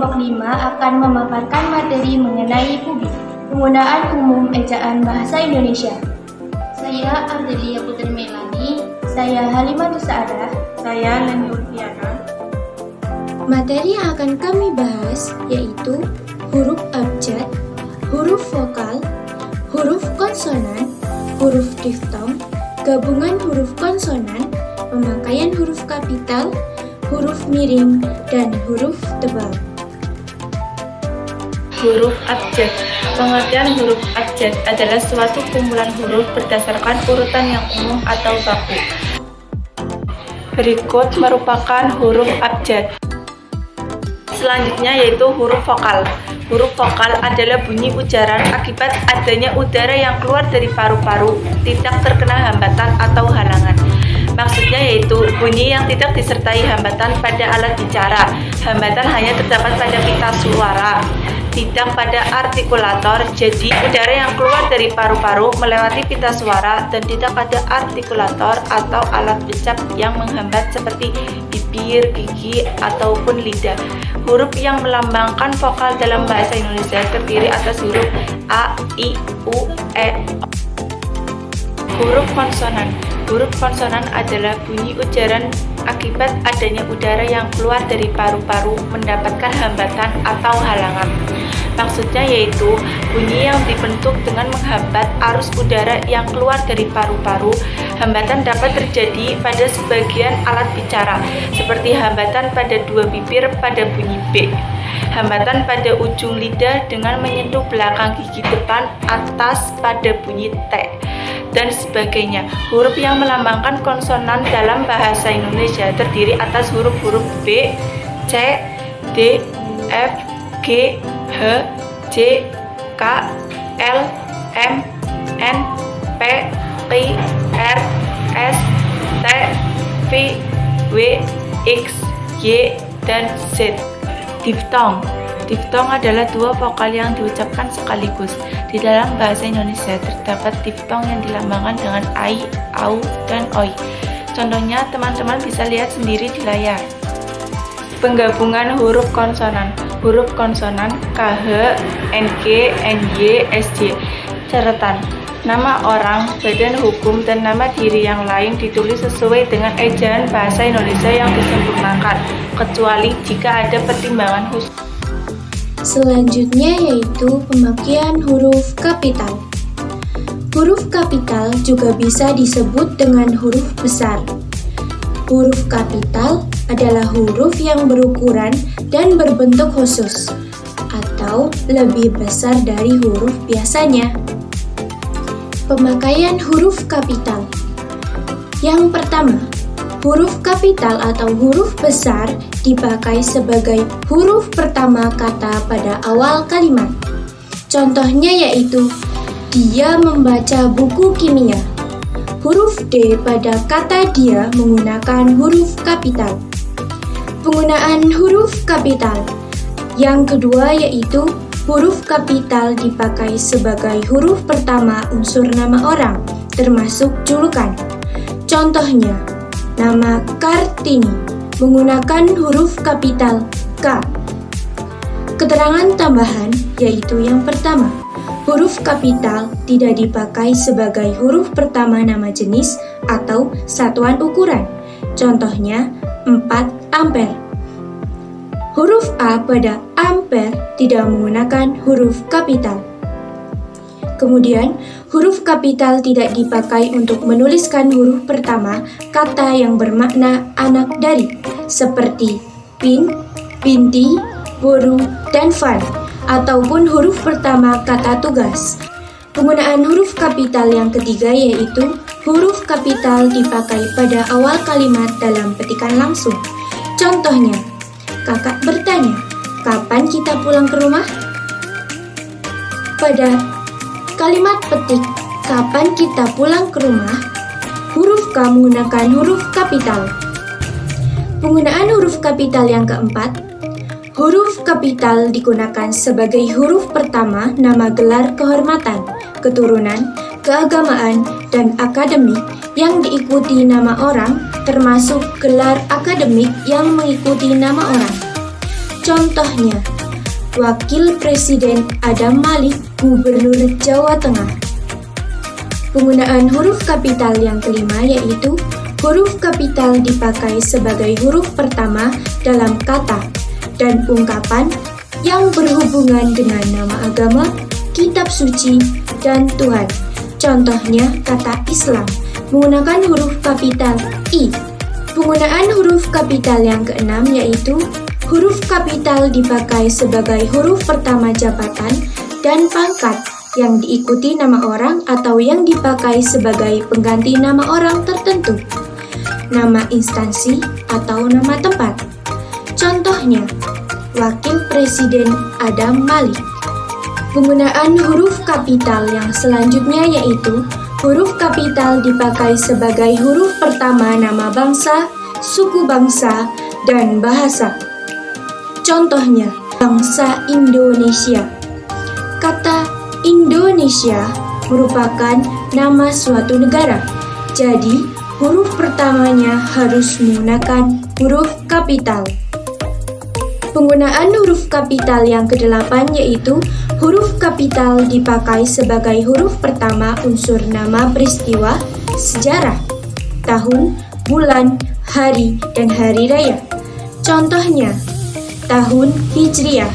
kelompok 5 akan memaparkan materi mengenai publik, penggunaan umum ejaan bahasa Indonesia. Saya Ardelia Putri Melani, saya Halimatus Saadah, saya Leni Ulfiana. Materi yang akan kami bahas yaitu huruf abjad, huruf vokal, huruf konsonan, huruf diftong, gabungan huruf konsonan, pemakaian huruf kapital, huruf miring, dan huruf tebal. Huruf abjad. Pengertian huruf abjad adalah suatu kumpulan huruf berdasarkan urutan yang umum atau baku. Berikut merupakan huruf abjad. Selanjutnya yaitu huruf vokal. Huruf vokal adalah bunyi ujaran akibat adanya udara yang keluar dari paru-paru, tidak terkena hambatan atau halangan. Maksudnya yaitu bunyi yang tidak disertai hambatan pada alat bicara. Hambatan hanya terdapat pada pita suara, tidak pada artikulator. Jadi udara yang keluar dari paru-paru melewati pita suara dan tidak pada artikulator atau alat ucap yang menghambat seperti bibir, gigi, ataupun lidah. Huruf yang melambangkan vokal dalam bahasa Indonesia terdiri atas huruf A, I, U, E, O. Huruf konsonan. Huruf konsonan adalah bunyi ujaran akibat adanya udara yang keluar dari paru-paru mendapatkan hambatan atau halangan. Maksudnya yaitu bunyi yang dibentuk dengan menghambat arus udara yang keluar dari paru-paru. Hambatan dapat terjadi pada sebagian alat bicara, seperti hambatan pada dua bibir pada bunyi B, hambatan pada ujung lidah dengan menyentuh belakang gigi depan atas pada bunyi T, dan sebagainya. Huruf yang melambangkan konsonan dalam bahasa Indonesia terdiri atas huruf-huruf B, C, D, F, G, H, J, K, L, M, N, P, Q, R, S, T, V, W, X, Y, dan Z. Diftong. Diftong adalah dua vokal yang diucapkan sekaligus. Di dalam bahasa Indonesia terdapat diftong yang dilambangkan dengan ai, au, dan oi. Contohnya teman-teman bisa lihat sendiri di layar. Penggabungan huruf konsonan. Huruf konsonan KH, NG, NY, SJ. Catatan. Nama orang, badan hukum, dan nama diri yang lain ditulis sesuai dengan ejaan bahasa Indonesia yang disempurnakan, kecuali jika ada pertimbangan khusus. Selanjutnya yaitu pemakaian huruf kapital. Huruf kapital juga bisa disebut dengan huruf besar. Huruf kapital adalah huruf yang berukuran dan berbentuk khusus, atau lebih besar dari huruf biasanya. Pemakaian huruf kapital. Yang pertama, huruf kapital atau huruf besar dipakai sebagai huruf pertama kata pada awal kalimat. Contohnya yaitu, dia membaca buku kimia. Huruf D pada kata dia menggunakan huruf kapital. Penggunaan huruf kapital. Yang kedua yaitu, huruf kapital dipakai sebagai huruf pertama unsur nama orang, termasuk julukan. Contohnya, nama Kartini menggunakan huruf kapital K. Keterangan tambahan yaitu yang pertama, huruf kapital tidak dipakai sebagai huruf pertama nama jenis atau satuan ukuran. Contohnya, 4 ampere. Huruf A pada ampere tidak menggunakan huruf kapital. Kemudian, huruf kapital tidak dipakai untuk menuliskan huruf pertama kata yang bermakna anak dari, seperti pin, binti, boru, dan fan, ataupun huruf pertama kata tugas. Penggunaan huruf kapital yang ketiga yaitu huruf kapital dipakai pada awal kalimat dalam petikan langsung. Contohnya, kakak bertanya, kapan kita pulang ke rumah? Pada kalimat petik, kapan kita pulang ke rumah, huruf K menggunakan huruf kapital. Penggunaan huruf kapital yang keempat, huruf kapital digunakan sebagai huruf pertama nama gelar kehormatan, keturunan, keagamaan, dan akademik yang diikuti nama orang, termasuk gelar akademik yang mengikuti nama orang. Contohnya, Wakil Presiden Adam Malik, Gubernur Jawa Tengah. Penggunaan huruf kapital yang kelima yaitu huruf kapital dipakai sebagai huruf pertama dalam kata dan ungkapan yang berhubungan dengan nama agama, kitab suci, dan Tuhan. Contohnya kata Islam menggunakan huruf kapital I. Penggunaan huruf kapital yang keenam yaitu huruf kapital dipakai sebagai huruf pertama jabatan dan pangkat yang diikuti nama orang atau yang dipakai sebagai pengganti nama orang tertentu, nama instansi atau nama tempat. Contohnya, Wakil Presiden Adam Malik. Penggunaan huruf kapital yang selanjutnya yaitu huruf kapital dipakai sebagai huruf pertama nama bangsa, suku bangsa, dan bahasa. Contohnya, bangsa Indonesia. Kata Indonesia merupakan nama suatu negara, jadi huruf pertamanya harus menggunakan huruf kapital. Penggunaan huruf kapital yang kedelapan yaitu huruf kapital dipakai sebagai huruf pertama unsur nama peristiwa, sejarah, tahun, bulan, hari, dan hari raya. Contohnya, tahun Hijriah.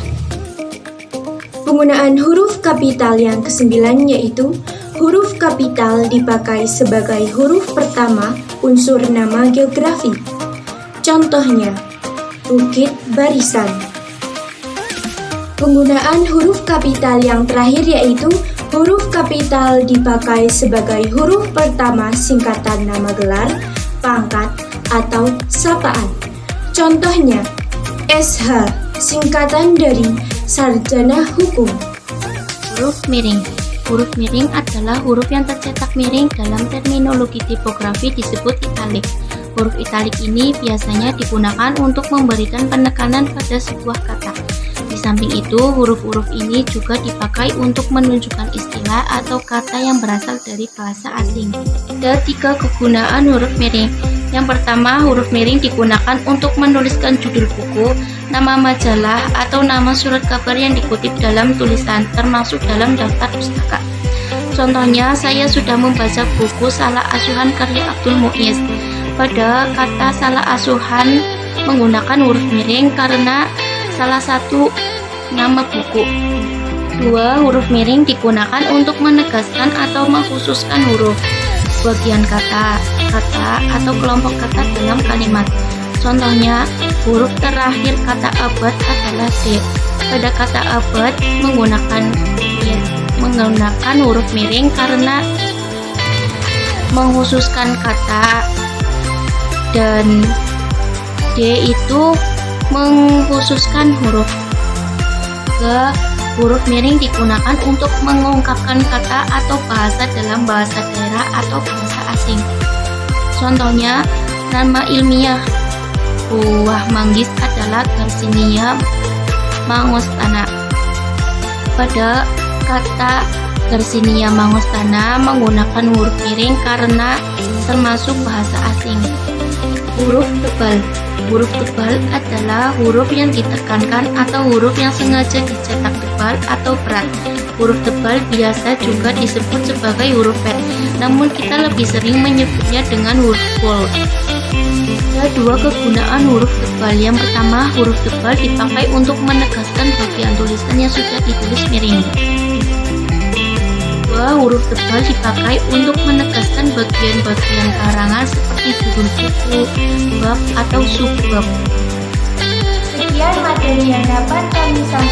Penggunaan huruf kapital yang kesembilan yaitu huruf kapital dipakai sebagai huruf pertama unsur nama geografi. Contohnya, Bukit Barisan. Penggunaan huruf kapital yang terakhir yaitu huruf kapital dipakai sebagai huruf pertama singkatan nama gelar, pangkat, atau sapaan. Contohnya, SH, singkatan dari Sarjana Hukum. Huruf miring. Huruf miring adalah huruf yang tercetak miring, dalam terminologi tipografi disebut italik. Huruf italik ini biasanya digunakan untuk memberikan penekanan pada sebuah kata. Di samping itu, huruf-huruf ini juga dipakai untuk menunjukkan istilah atau kata yang berasal dari bahasa asing. Ada 3 kegunaan huruf miring. Yang pertama, huruf miring digunakan untuk menuliskan judul buku, nama majalah, atau nama surat kabar yang dikutip dalam tulisan, termasuk dalam daftar pustaka. Contohnya, saya sudah membaca buku Salah Asuhan karya Abdul Muiz. Pada kata salah asuhan menggunakan huruf miring karena salah satu nama buku. 2. Huruf miring digunakan untuk menegaskan atau mengkhususkan huruf, bagian kata, atau kelompok kata dalam kalimat. Contohnya, huruf terakhir kata abad adalah D. Pada kata abad menggunakan huruf miring karena mengkhususkan kata, dan D itu mengkhususkan huruf. Huruf miring digunakan untuk mengungkapkan kata atau bahasa dalam bahasa daerah atau bahasa asing. Contohnya, nama ilmiah buah manggis adalah Garcinia mangostana. Pada kata Garcinia mangostana menggunakan huruf miring karena termasuk bahasa asing. Huruf tebal. Huruf tebal adalah huruf yang ditekankan atau huruf yang sengaja dicetak tebal atau berat. Huruf tebal biasa juga disebut sebagai huruf pad, namun kita lebih sering menyebutnya dengan huruf bold. Ada 2 kegunaan huruf tebal. Yang pertama, huruf tebal dipakai untuk menegaskan bagian tulisan yang sudah ditulis miring. 2. Huruf tebal dipakai untuk menegaskan bagian-bagian karangan seperti judul buku, bab, atau subbab. Sekian materi yang dapat kami sampaikan.